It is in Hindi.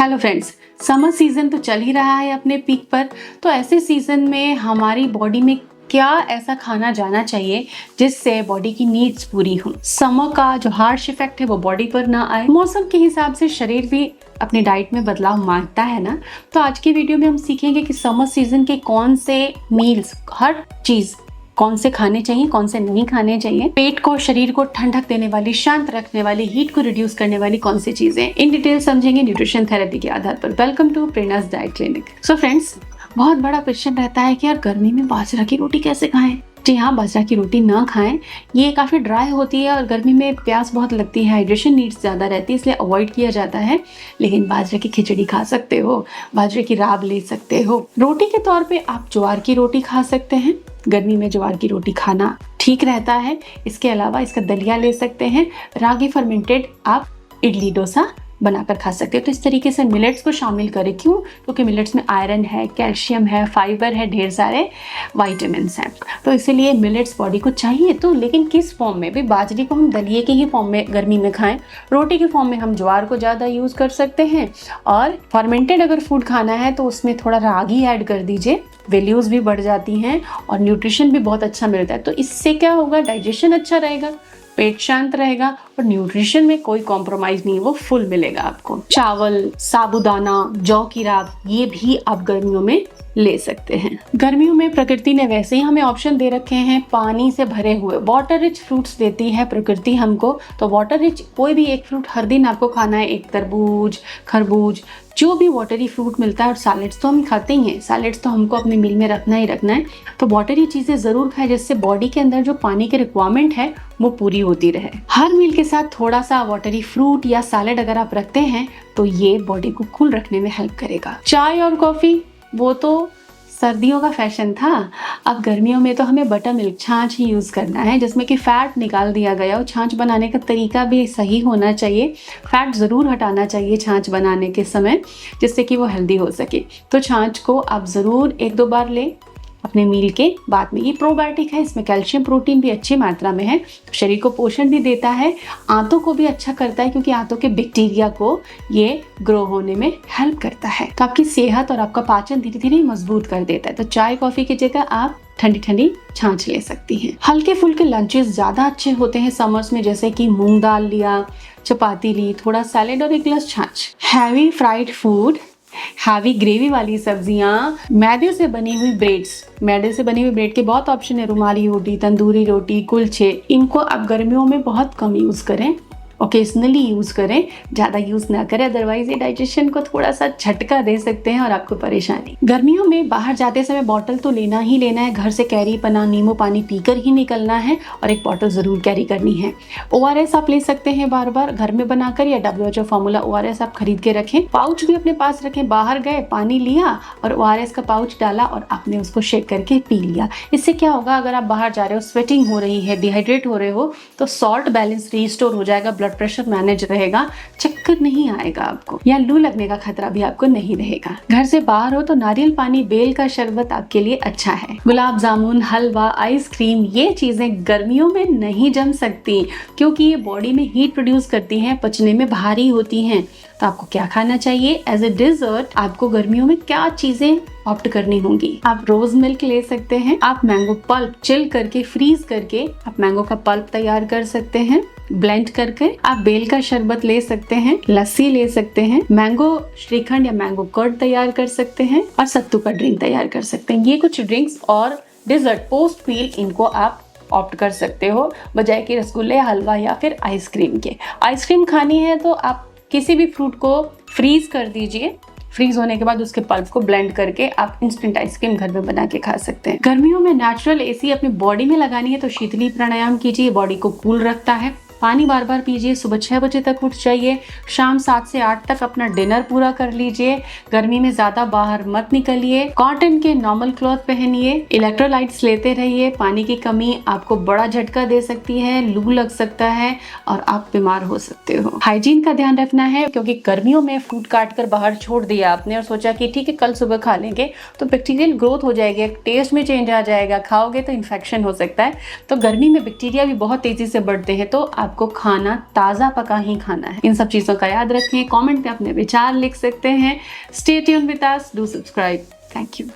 हेलो फ्रेंड्स, समर सीजन तो चल ही रहा है अपने पीक पर। तो ऐसे सीजन में हमारी बॉडी में क्या ऐसा खाना जाना चाहिए जिससे बॉडी की नीड्स पूरी हो, समर का जो हार्श इफेक्ट है वो बॉडी पर ना आए। मौसम के हिसाब से शरीर भी अपने डाइट में बदलाव मांगता है ना। तो आज की वीडियो में हम सीखेंगे कि समर सीजन के कौन से मील्स, हर चीज कौन से खाने चाहिए, कौन से नहीं खाने चाहिए, पेट को, शरीर को ठंडक देने वाली, शांत रखने वाली, हीट को रिड्यूस करने वाली कौन सी चीजें, इन डिटेल समझेंगे न्यूट्रिशन थेरेपी के आधार पर। Welcome to Prerna's diet clinic. So friends, बहुत बड़ा क्वेश्चन रहता है कि यार गर्मी में बाजरा की रोटी कैसे खाएं। जी हाँ, बाजरा की रोटी ना खाएं, ये काफ़ी ड्राई होती है और गर्मी में प्यास बहुत लगती है, हाइड्रेशन नीड्स ज़्यादा रहती है, इसलिए अवॉइड किया जाता है। लेकिन बाजरे की खिचड़ी खा सकते हो, बाजरे की राब ले सकते हो। रोटी के तौर पे आप ज्वार की रोटी खा सकते हैं, गर्मी में ज्वार की रोटी खाना ठीक रहता है। इसके अलावा इसका दलिया ले सकते हैं। रागी फर्मेंटेड आप इडली डोसा बनाकर खा सकते हो। तो इस तरीके से मिलेट्स को शामिल करें। क्यों? क्योंकि मिलेट्स में आयरन है, कैल्शियम है, फाइबर है, ढेर सारे वाइटामिन्स हैं। तो इसीलिए मिलेट्स बॉडी को चाहिए। तो लेकिन किस फॉर्म में? भी बाजरे को हम दलिए के ही फॉर्म में गर्मी में खाएं, रोटी के फॉर्म में हम ज्वार को ज़्यादा यूज़ कर सकते हैं। और फर्मेंटेड अगर फूड खाना है तो उसमें थोड़ा रागी ऐड कर दीजिए, वैल्यूज़ भी बढ़ जाती हैं और न्यूट्रिशन भी बहुत अच्छा मिलता है। तो इससे क्या होगा? डाइजेशन अच्छा रहेगा, पेट शांत रहेगा और न्यूट्रिशन में कोई कॉम्प्रोमाइज नहीं, वो फुल मिलेगा आपको। चावल, साबूदाना, जौ की राब, ये भी आप गर्मियों में ले सकते हैं। गर्मियों में प्रकृति ने वैसे ही हमें ऑप्शन दे रखे हैं, पानी से भरे हुए वाटर रिच फ्रूट्स देती है प्रकृति हमको। तो वाटर रिच कोई भी एक फ्रूट हर दिन आपको खाना है। एक तरबूज, खरबूज, जो भी वाटरी फ्रूट मिलता है। और सैलेड्स तो हम खाते ही हैं, सैलेड्स तो हमको अपने मील में रखना ही रखना है। तो वाटरी चीज़ें ज़रूर खाएं जिससे बॉडी के अंदर जो पानी की रिक्वायरमेंट है वो पूरी होती रहे। हर मील के साथ थोड़ा सा वाटरी फ्रूट या सैलेड अगर आप रखते हैं तो ये बॉडी को कूल रखने में हेल्प करेगा। चाय और कॉफ़ी वो तो सर्दियों का फैशन था। अब गर्मियों में तो हमें बटर मिल्क छाछ ही यूज़ करना है, जिसमें कि फ़ैट निकाल दिया गया हो। छाछ बनाने का तरीका भी सही होना चाहिए, फ़ैट ज़रूर हटाना चाहिए छाछ बनाने के समय, जिससे कि वो हेल्दी हो सके। तो छाछ को आप ज़रूर 1-2 बार लें अपने मील के बाद में। ये प्रोबायोटिक है, इसमें कैल्शियम, प्रोटीन भी अच्छी मात्रा में है, तो शरीर को पोषण भी देता है, आंतों को भी अच्छा करता है क्योंकि आंतों के बैक्टीरिया को ये ग्रो होने में हेल्प करता है। तो आपकी सेहत और आपका पाचन धीरे धीरे मजबूत कर देता है। तो चाय कॉफ़ी की जगह आप ठंडी ठंडी छाछ ले सकती हैं। हल्के फुल्के लंचेस ज़्यादा अच्छे होते हैं समर्स में, जैसे कि मूंग दाल लिया, चपाती ली, थोड़ा सैलेड और एक गिलास छाछ। Heavy fried food, heavy gravy वाली सब्जियां, मैदे से बनी हुई ब्रेड्स, मैदे से बनी हुई ब्रेड के बहुत ऑप्शन है, रुमाली रोटी, तंदूरी रोटी, कुलचे। इनको आप गर्मियों में बहुत कम यूज़ करें, ओकेजनली यूज़ करें, ज़्यादा यूज़ ना करें, अदरवाइज ये डाइजेशन को थोड़ा सा झटका दे सकते हैं और आपको परेशानी। गर्मियों में बाहर जाते समय बॉटल तो लेना ही लेना है, घर से कैरी पना नींबू पानी पीकर ही निकलना है और एक बॉटल ज़रूर कैरी करनी है। ORS आप ले सकते हैं बार बार घर में बनाकर, या WHO फार्मूला ORS आप खरीद के रखें। पाउच भी अपने पास रखें, बाहर गए पानी लिया और ORS का पाउच डाला और आपने उसको शेक करके पी लिया। इससे क्या होगा? अगर आप बाहर जा रहे हो, स्वेटिंग हो रही है, डिहाइड्रेट हो रहे हो, तो सॉल्ट बैलेंस रिस्टोर हो जाएगा, ब्लड प्रेशर मैनेज रहेगा, चक्कर नहीं आएगा आपको, या लू लगने का खतरा भी आपको नहीं रहेगा। घर से बाहर हो तो नारियल पानी, बेल का शरबत आपके लिए अच्छा है। गुलाब जामुन, हलवा, आइसक्रीम, ये चीजें गर्मियों में नहीं जम सकती क्योंकि ये बॉडी में हीट प्रोड्यूस करती हैं, पचने में भारी होती हैं। तो आपको क्या खाना चाहिए? एज ए डिजर्ट आपको गर्मियों में क्या चीजें ऑप्ट करनी होंगी? आप रोज मिल्क ले सकते हैं, आप मैंगो पल्प चिल करके, फ्रीज करके आप मैंगो का पल्प तैयार कर सकते हैं, ब्लेंड करके। आप बेल का शरबत ले सकते हैं, लस्सी ले सकते हैं, मैंगो श्रीखंड या मैंगो कर्ड तैयार कर सकते हैं और सत्तू का ड्रिंक तैयार कर सकते हैं। ये कुछ ड्रिंक्स और डिजर्ट पोस्ट मील, इनको आप ऑप्ट कर सकते हो बजाय कि रसगुल्ले, हलवा या फिर आइसक्रीम के। आइसक्रीम खानी है तो आप किसी भी फ्रूट को फ्रीज कर दीजिए, फ्रीज होने के बाद उसके पल्प को ब्लेंड करके आप इंस्टेंट आइसक्रीम घर में बना के खा सकते हैं। गर्मियों में नेचुरल AC अपनी बॉडी में लगानी है तो शीतली प्राणायाम कीजिए, बॉडी को कूल रखता है। पानी बार बार पीजिए, सुबह 6 बजे तक उठ जाइए, शाम 7 से 8 तक अपना डिनर पूरा कर लीजिए। गर्मी में ज़्यादा बाहर मत निकलिए, कॉटन के नॉर्मल क्लॉथ पहनिए, इलेक्ट्रोलाइट्स लेते रहिए। पानी की कमी आपको बड़ा झटका दे सकती है, लू लग सकता है और आप बीमार हो सकते हो। हाइजीन का ध्यान रखना है क्योंकि गर्मियों में फ्रूट काट कर बाहर छोड़ दिया आपने और सोचा कि ठीक है कल सुबह खा लेंगे, तो बैक्टीरियल ग्रोथ हो जाएगी, टेस्ट में चेंज आ जाएगा, खाओगे तो इन्फेक्शन हो सकता है। तो गर्मी में बैक्टीरिया भी बहुत तेज़ी से बढ़ते हैं, तो आप आपको खाना ताज़ा पका ही खाना है। इन सब चीज़ों का याद रखें, कमेंट में अपने विचार लिख सकते हैं। Stay tuned with us, do subscribe. Thank you.